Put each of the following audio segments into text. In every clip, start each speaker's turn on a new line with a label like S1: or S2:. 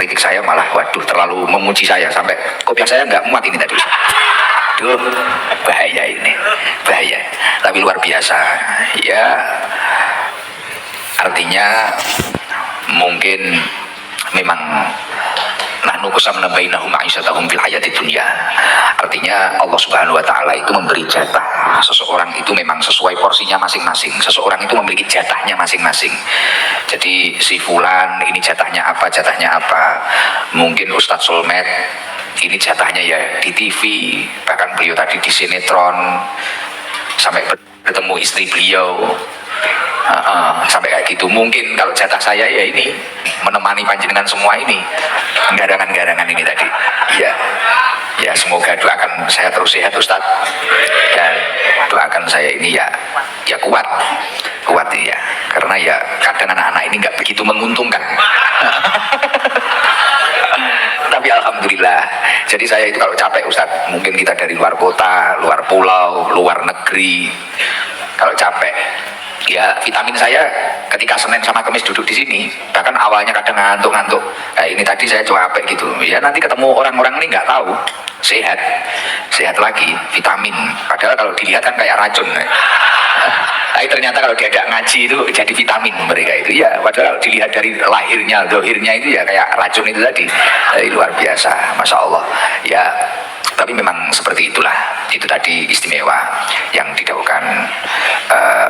S1: mengkritik saya malah waduh terlalu memuji saya sampai kopiah saya nggak muat ini tadi. Duh, bahaya ini, bahaya. Tapi luar biasa. Ya, artinya mungkin memang nahnu qasamna bainahum ma'isyatahum fil hayati dunya. Artinya Allah Subhanahu wa taala itu memberi jatah. Seseorang itu memang sesuai porsinya masing-masing. Seseorang itu memiliki jatahnya masing-masing. Jadi si fulan ini jatahnya apa, jatahnya apa. Mungkin Ustadz Solmed ini jatahnya ya di TV, bahkan beliau tadi di sinetron sampai bertemu istri beliau. Sampai kayak gitu. Mungkin kalau jatah saya ya ini menemani panjenengan semua ini garangan-garangan ini tadi. Ya, ya semoga doakan saya terus sehat Ustadz, dan doakan saya ini ya kuat ya, karena ya kadang anak-anak ini nggak begitu menguntungkan. Tapi alhamdulillah. Jadi saya itu kalau capek Ustadz, mungkin kita dari luar kota, luar pulau, luar negeri, kalau capek ya vitamin saya ketika Senin sama Kamis duduk di sini, bahkan awalnya kadang ngantuk-ngantuk. Nah, ini tadi saya capek gitu. Ya nanti ketemu orang-orang ini nggak tahu sehat lagi, vitamin. Padahal kalau dilihat kan kayak racun. Tapi ternyata kalau diajak ngaji itu jadi vitamin mereka itu. Ya padahal kalau dilihat dari lahirnya, dohirnya itu ya kayak racun itu tadi. Luar biasa, masya Allah. Ya. Tapi memang seperti itulah, itu tadi istimewa yang didahulukan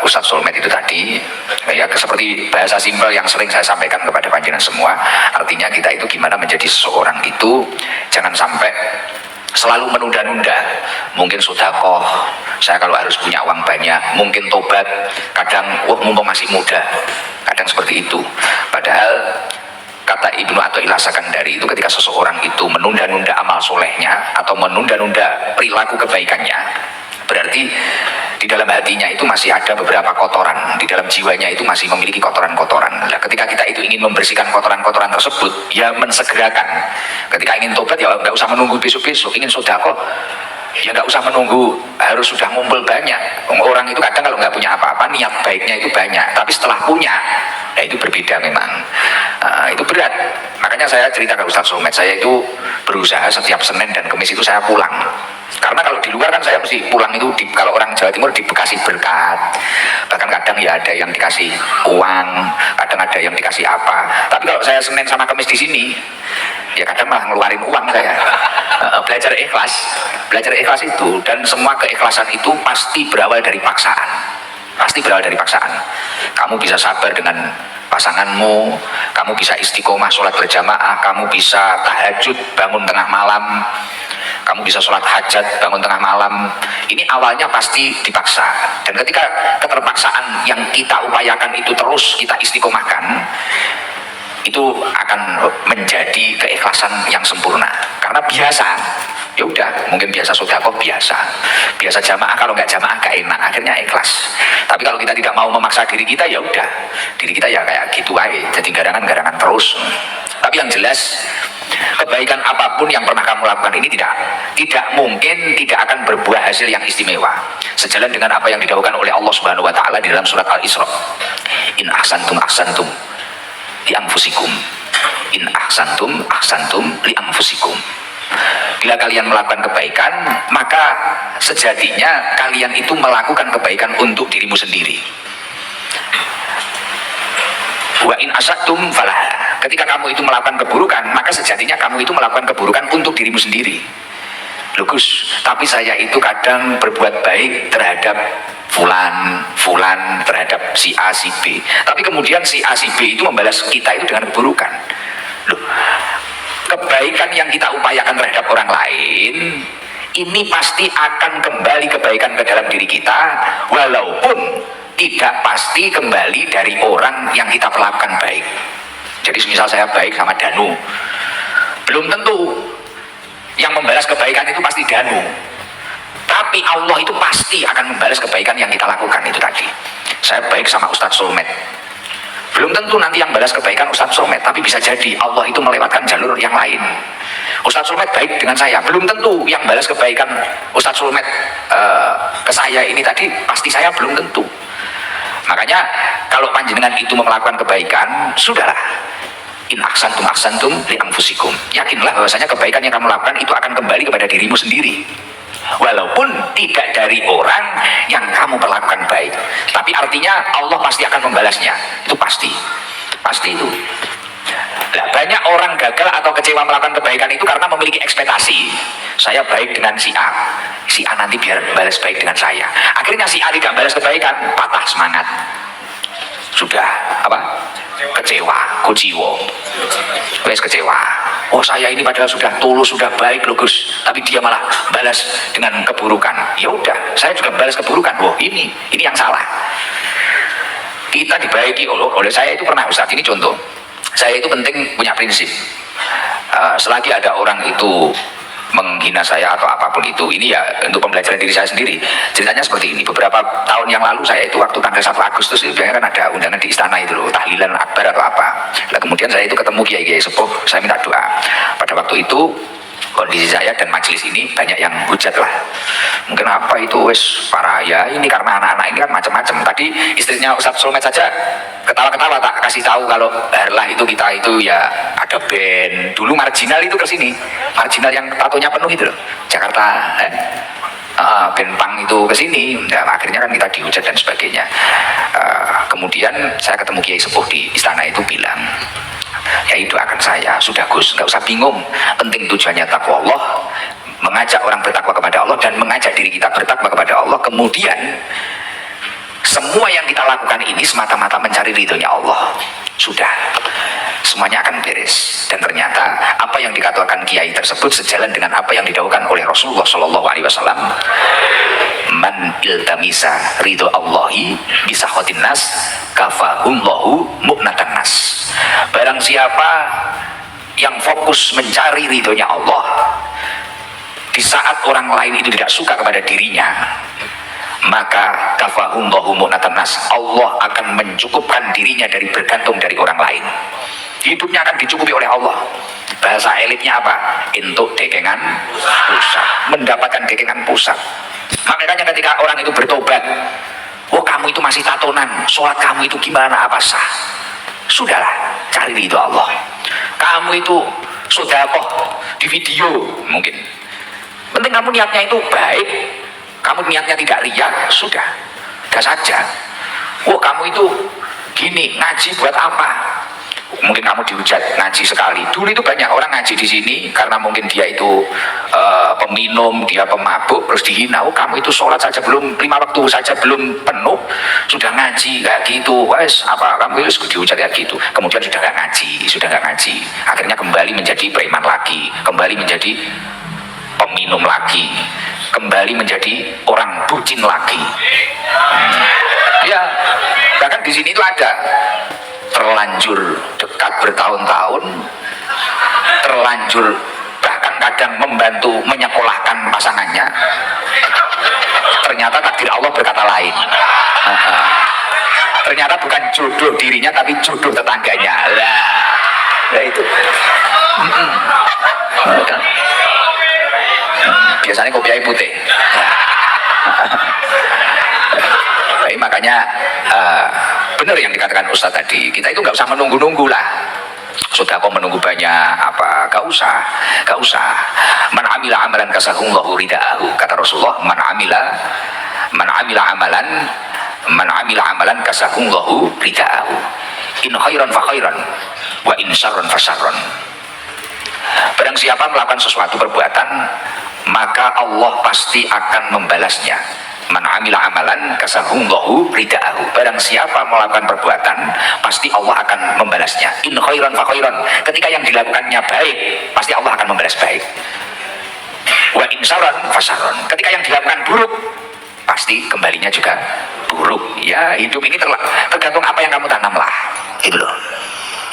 S1: Ustadz Solmed itu tadi. Ya seperti bahasa simpel yang sering saya sampaikan kepada panjenengan semua. Artinya kita itu gimana menjadi seseorang itu jangan sampai selalu menunda-nunda. Mungkin sedekah, saya kalau harus punya uang banyak, mungkin tobat, kadang mumpung masih muda, kadang seperti itu. Padahal kata Ibnu Athaillah Sakandari itu ketika seseorang itu menunda-nunda amal solehnya atau menunda-nunda perilaku kebaikannya, berarti di dalam hatinya itu masih ada beberapa kotoran, di dalam jiwanya itu masih memiliki kotoran-kotoran. Nah, ketika kita itu ingin membersihkan kotoran-kotoran tersebut, ya mensegerakan. Ketika ingin tobat ya nggak usah menunggu besok-besok, ingin sedekah ya nggak usah menunggu harus sudah ngumpul banyak. Orang itu kadang kalau nggak punya apa-apa niat baiknya itu banyak, tapi setelah punya ya itu berbeda memang. Itu berat. Makanya saya cerita ke Ustadz Somad, saya itu berusaha setiap Senin dan Kamis itu saya pulang. Karena kalau di luar kan saya mesti pulang itu kalau orang Jawa Timur di Bekasi berkat. Bahkan kadang ya ada yang dikasih uang, kadang ada yang dikasih apa. Tapi kalau saya Senin sama Kamis di sini, ya kadang malah ngeluarin uang saya. Belajar ikhlas itu, dan semua keikhlasan itu pasti berawal dari paksaan. Pasti berawal dari paksaan. Kamu bisa sabar dengan pasanganmu, kamu bisa istiqomah sholat berjamaah, kamu bisa tahajud bangun tengah malam, kamu bisa sholat hajat bangun tengah malam. Ini awalnya pasti dipaksa, dan ketika keterpaksaan yang kita upayakan itu terus kita istiqomahkan, itu akan menjadi keikhlasan yang sempurna. Karena biasa, ya udah, mungkin biasa sedekah biasa jamaah, kalau nggak jamaah gak enak, akhirnya ikhlas. Tapi kalau kita tidak mau memaksa diri kita, ya udah, diri kita ya kayak gitu aja, jadi garangan terus. Tapi yang jelas, kebaikan apapun yang pernah kamu lakukan ini tidak mungkin tidak akan berbuah hasil yang istimewa, sejalan dengan apa yang didahulukan oleh Allah Subhanahu wa taala di dalam surat Al-Isra. In ahsantum li anfusikum, in ahsantum li anfusikum. Bila kalian melakukan kebaikan, maka sejatinya kalian itu melakukan kebaikan untuk dirimu sendiri. Wa in asatum falah. Ketika kamu itu melakukan keburukan, maka sejatinya kamu itu melakukan keburukan untuk dirimu sendiri. Lugus, tapi saya itu kadang berbuat baik terhadap fulan terhadap si A si B, tapi kemudian si A si B itu membalas kita itu dengan keburukan. Loh, kebaikan yang kita upayakan terhadap orang lain ini pasti akan kembali kebaikan ke dalam diri kita, walaupun tidak pasti kembali dari orang yang kita perlakukan baik. Jadi misal saya baik sama Danu, belum tentu yang membalas kebaikan itu pasti Danu, tapi Allah itu pasti akan membalas kebaikan yang kita lakukan itu tadi. Saya baik sama Ustadz Solmed, belum tentu nanti yang balas kebaikan Ustadz Solmed, tapi bisa jadi Allah itu melewatkan jalur yang lain. Ustadz Solmed baik dengan saya, belum tentu yang balas kebaikan Ustadz Solmed ke saya ini tadi pasti saya, belum tentu. Makanya kalau panjenengan itu melakukan kebaikan, sudahlah, In ahsantum li anfusikum. Yakinlah bahwasanya kebaikan yang kamu lakukan itu akan kembali kepada dirimu sendiri. Walaupun tidak dari orang yang kamu perlakukan baik, tapi artinya Allah pasti akan membalasnya. Itu pasti itu. Nah, banyak orang gagal atau kecewa melakukan kebaikan itu karena memiliki ekspektasi. Saya baik dengan si A nanti biar balas baik dengan saya. Akhirnya si A tidak balas kebaikan, patah semangat. Sudah kecewa, kuciwo, wes kecewa. Oh, saya ini padahal sudah tulus, sudah baik loh Gus, tapi dia malah balas dengan keburukan. Ya udah, saya juga balas keburukan. Oh, ini yang salah. Kita dibaiki oleh saya itu pernah Ustaz, ini contoh. Saya itu penting punya prinsip. Selagi ada orang itu menghina saya atau apapun itu, ini ya untuk pembelajaran diri saya sendiri. Ceritanya seperti ini, beberapa tahun yang lalu saya itu waktu tanggal 1 Agustus itu biasanya kan ada undangan di istana itu loh, tahlilan akbar atau apa. Nah, kemudian saya itu ketemu kiai-kiai sepuh, saya minta doa. Pada waktu itu kondisi saya dan majelis ini banyak yang hujat lah. Mungkin apa itu wes parah ya, ini karena anak-anak ini kan macam-macam. Tadi istrinya Ustadz Sulmet saja ketawa-ketawa tak kasih tahu kalau Harlah itu kita itu ya ada band. Dulu marginal itu ke sini, marginal yang tatonya penuh itu loh, Jakarta. Band punk itu ke sini. Nah, akhirnya kan kita dihujat dan sebagainya. Kemudian saya ketemu kiai sepuh di istana itu bilang, ya doakan saya, sudah Gus, nggak usah bingung, penting tujuannya takwa Allah, mengajak orang bertakwa kepada Allah dan mengajak diri kita bertakwa kepada Allah. Kemudian semua yang kita lakukan ini semata-mata mencari ridhonya Allah. Sudah, semuanya akan beres. Dan ternyata apa yang dikatakan kiai tersebut sejalan dengan apa yang didahulukan oleh Rasulullah Shallallahu Alaihi Wasallam. Man iltamisa ridho Allahi bisa khotinas kafahumlahu mu'natan nas. Barang siapa yang fokus mencari ridhonya Allah di saat orang lain itu tidak suka kepada dirinya, maka kafahumlahu mu'natan nas, Allah akan mencukupkan dirinya dari bergantung dari orang lain. Hidupnya akan dicukupi oleh Allah. Bahasa elitnya apa? Untuk dekengan pusat, mendapatkan dekengan pusat. Makanya ketika orang itu bertobat, oh kamu itu masih tatonan, sholat kamu itu gimana, apa sah? Sudahlah, cari ridho Allah. Kamu itu sedekah di video mungkin, penting kamu niatnya itu baik, kamu niatnya tidak riya, sudah saja. Oh kamu itu gini, ngaji buat apa? Mungkin kamu dihujat ngaji sekali. Dulu itu banyak orang ngaji di sini karena mungkin dia itu peminum, dia pemabuk, terus dihina. Oh kamu itu sholat saja belum 5 waktu saja belum penuh, sudah ngaji kayak gitu. Wes apa kamu itu dihujat kayak gitu. Kemudian sudah nggak ngaji. Akhirnya kembali menjadi preman lagi, kembali menjadi peminum lagi, kembali menjadi orang bucin lagi. Ya, bahkan di sini itu ada terlanjur dekat bertahun-tahun, terlanjur bahkan kadang membantu menyekolahkan pasangannya, ternyata takdir Allah berkata lain. Ternyata bukan jodoh dirinya tapi jodoh tetangganya lah itu. Biasanya kopi air putih. Baik, makanya benar yang dikatakan Ustadz tadi, kita itu nggak usah menunggu-nunggu lah. Sudah kok menunggu banyak apa? Gak usah. Man amila amalan kasahullahu ridaahu. Kata Rasulullah, man amila amalan kasahullahu ridaahu. In khairan fa khairan wa in syarran fa syarran. Barang siapa melakukan sesuatu perbuatan, maka Allah pasti akan membalasnya. Man amila amalan kasahullahu ridaahu. Barang siapa melakukan perbuatan, pasti Allah akan membalasnya. In khairan fa khairan. Ketika yang dilakukannya baik, pasti Allah akan membalas baik. Wa in syarran fa syarran. Ketika yang dilakukan buruk, pasti kembalinya juga buruk. Ya, hidup ini tergantung apa yang kamu tanamlah. Itu loh.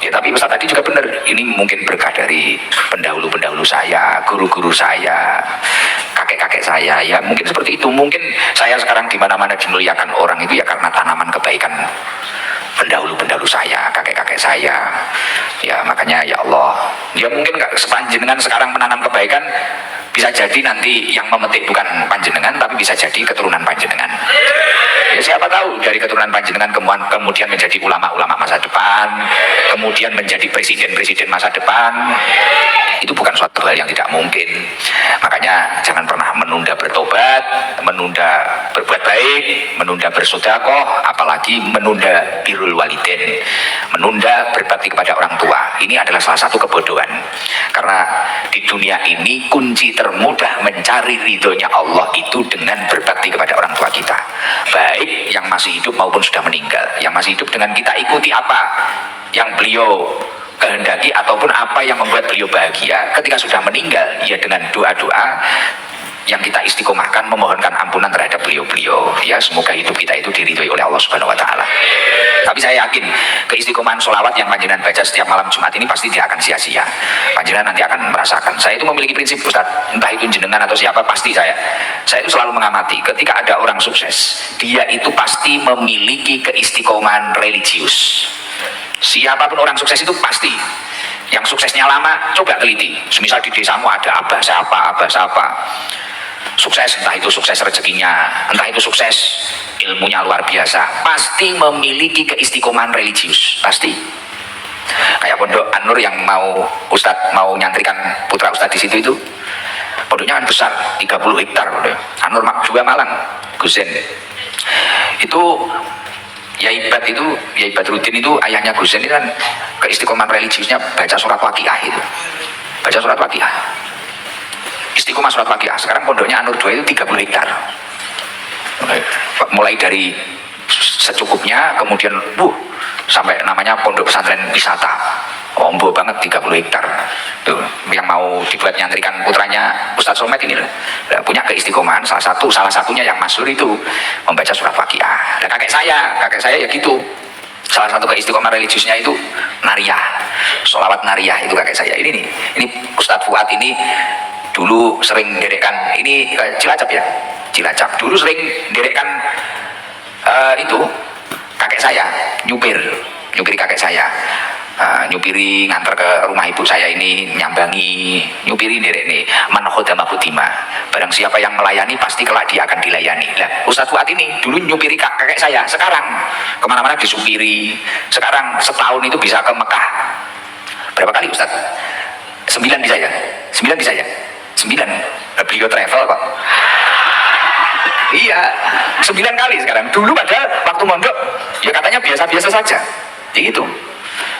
S1: Ya, tapi Ustaz tadi juga benar, ini mungkin berkah dari pendahulu-pendahulu saya, guru-guru saya, kakek-kakek saya, ya mungkin seperti itu. Mungkin saya sekarang di mana-mana dimuliakan orang itu ya karena tanaman kebaikan pendahulu-pendahulu saya, kakek-kakek saya. Ya makanya ya Allah, ya mungkin nggak sepanjenengan sekarang menanam kebaikan, Bisa jadi nanti yang memetik bukan panjenengan, tapi bisa jadi keturunan panjenengan. Ya siapa tahu dari keturunan panjenengan kemudian menjadi ulama-ulama masa depan, kemudian menjadi presiden-presiden masa depan. Itu bukan suatu hal yang tidak mungkin. Makanya jangan pernah menunda bertobat, menunda berbuat baik, menunda bersedekah, apalagi menunda birrul walidain, menunda berbakti kepada orang tua. Ini adalah salah satu kebodohan. Karena di dunia ini kunci termudah mencari ridhonya Allah itu dengan berbakti kepada orang tua kita, baik yang masih hidup maupun sudah meninggal. Yang masih hidup dengan kita ikuti apa yang beliau kehendaki ataupun apa yang membuat beliau bahagia. Ketika sudah meninggal, ya dengan doa-doa yang kita istiqomahkan, memohonkan ampunan terhadap beliau-beliau. Ya semoga hidup kita itu diridhoi oleh Allah Subhanahu Wa Taala. Tapi saya yakin keistiqomahan sholawat yang panjenengan baca setiap malam Jumat ini pasti tidak akan sia-sia. Panjenengan nanti akan merasakan. Saya itu memiliki prinsip, Ustaz, entah itu jenengan atau siapa, pasti saya itu selalu mengamati ketika ada orang sukses, dia itu pasti memiliki keistiqomahan religius. Siapapun orang sukses itu pasti. Yang suksesnya lama, coba teliti. Misal di desamu ada abah siapa, sukses, entah itu sukses rezekinya, entah itu sukses ilmunya luar biasa, pasti memiliki keistiqomahan religius, pasti. Kayak pondok An-Nur yang Ustadz mau nyantrikan putra Ustadz di situ itu, pondoknya kan besar, 30 hektar. An-Nur Mak 2 Malang, Gusen. Itu Yai Badruddin itu ayahnya Gusen itu kan keistiqomahan religiusnya baca surat Waqiah itu. Baca surat Waqiah. Istiqomah surat Waqiah. Sekarang pondoknya An-Nur 2 itu 30 hektar. Mulai dari secukupnya, kemudian sampai namanya pondok pesantren wisata. Ombo banget 30 hektar. Tuh, yang mau dibuat nyantrikan putranya Ustadz Somad ini punya keistiqomahan, salah satunya yang masyhur itu membaca surat Waqiah. Dan kakek saya ya gitu. Salah satu keistiqomahan religiusnya itu nariyah. Sholawat nariyah itu kakek saya. Ini Ustadz Fuad ini dulu sering direkan, ini Cilacap ya, Cilacap. Dulu sering direkan itu kakek saya nyupiri kakek saya. Nyupiri nganter ke rumah ibu saya ini, nyambangi, nyupiri derek nih, man khodama khutima. Barang siapa yang melayani pasti kelak dia akan dilayani. Lah, Ustadz Fuad ini dulu nyupiri kakek saya, sekarang kemana-mana disupiri. Sekarang setahun itu bisa ke Mekah. Berapa kali Ustadz? 9 bisa ya? 9 bisa ya? 9. Beliau travel kok. Iya, 9 kali sekarang. Dulu padahal waktu mondok ya katanya biasa-biasa saja. Gitu.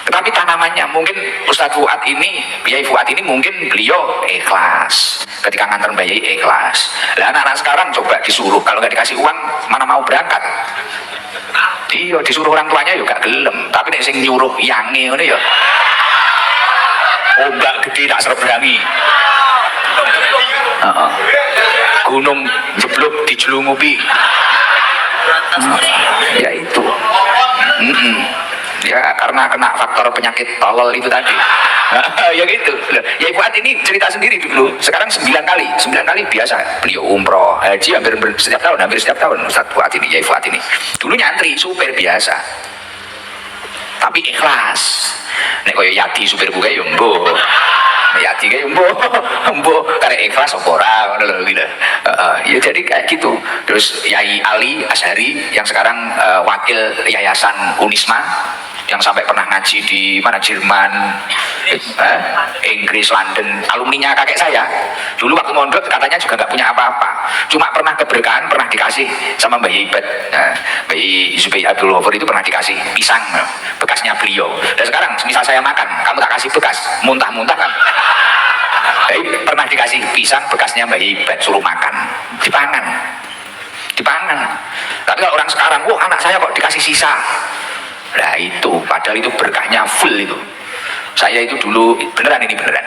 S1: Tetapi tanamannya mungkin Ustadz Fuad ini, Yai Fuad ini mungkin beliau ikhlas. Ketika nganter Mbak Yai ikhlas. Lah anak-anak sekarang coba disuruh, kalau nggak dikasih uang mana mau berangkat. Iya, disuruh orang tuanya juga gelem. Tapi nek sing nyuruh yange ngono ya. Ombak gede tak serberangi. Gunung jeblok dijelungupi. Ya itu. Ya karena kena faktor penyakit tolol itu tadi. Ya gitu. Ya Ibu Ad ini cerita sendiri dulu. Sekarang 9 kali biasa. Beliau umroh, haji hampir setiap tahun Ustadz Fuad ini, ya Ibu Ad ini. Dulu nyantri supir biasa. Tapi ikhlas. Nek koyo Yadi supir buka yo mbo. Yadi kayak mbo karek ikhlas apa ora ngono lho gitu. Ya jadi kayak gitu. Terus Yai Ali Azhari yang sekarang wakil Yayasan Unisma, yang sampai pernah ngaji di mana, Jerman, Inggris, London, alumninya kakek saya. Dulu waktu mondok katanya juga nggak punya apa-apa, cuma pernah keberkahan, pernah dikasih sama Mbak Yibet, Mbak Zubair Abdul Ghafur itu pernah dikasih pisang bekasnya beliau. Dan sekarang misal saya makan, kamu tak kasih bekas, muntah-muntah kan. Pernah dikasih pisang bekasnya Mbak Yibet, suruh makan, dipangan. Tapi kalau orang sekarang, wah anak saya kok dikasih sisa. Nah itu, padahal itu berkahnya full itu. Saya itu dulu, beneran,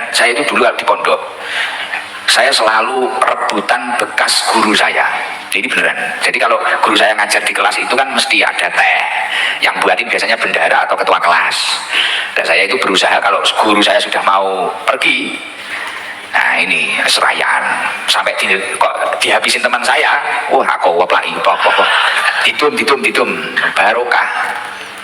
S1: saya itu dulu di pondok, saya selalu rebutan bekas guru saya. Jadi beneran. Jadi kalau guru saya ngajar di kelas itu kan mesti ada teh. Yang buatin biasanya bendahara atau ketua kelas. Dan saya itu berusaha kalau guru saya sudah mau pergi, nah ini serayaan sampai kok dihabisin teman saya. Wah aku waplai, ditum barokah.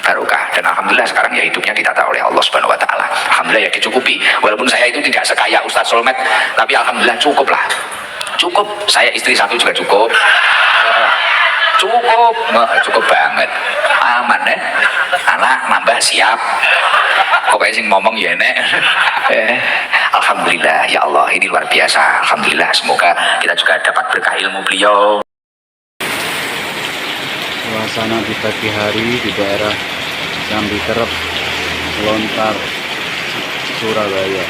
S1: barokah, dan alhamdulillah sekarang ya hidupnya ditata oleh Allah Subhanahu wa taala. Alhamdulillah ya dicukupi. Walaupun saya itu tidak sekaya Ustadz Solmed, tapi alhamdulillah cukup lah. Cukup, saya istri satu juga cukup. Cukup, cukup banget. Aman ya. Anak nambah siap. Pokoknya sing ngomong ya nek. Alhamdulillah ya Allah, ini luar biasa. Alhamdulillah, semoga kita juga dapat berkah ilmu beliau.
S2: Suasana di pagi hari di daerah Jambi Kerep, Lontar, Surabaya.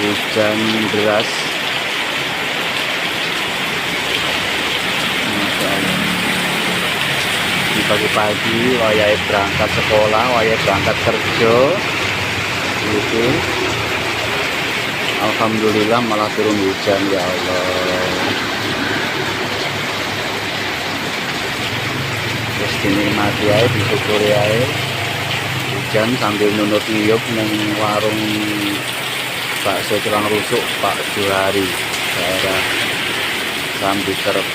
S2: Hujan deras. Masya Allah. Di pagi-pagi wayai berangkat sekolah, wayai berangkat kerja gitu. Alhamdulillah malah turun hujan, ya Allah. Terus dinikmati aja, disyukuri aja. Hujan sambil nunut niyup neng warung bakso tulang rusuk Pak Juhari, daerah Jambi Kerep.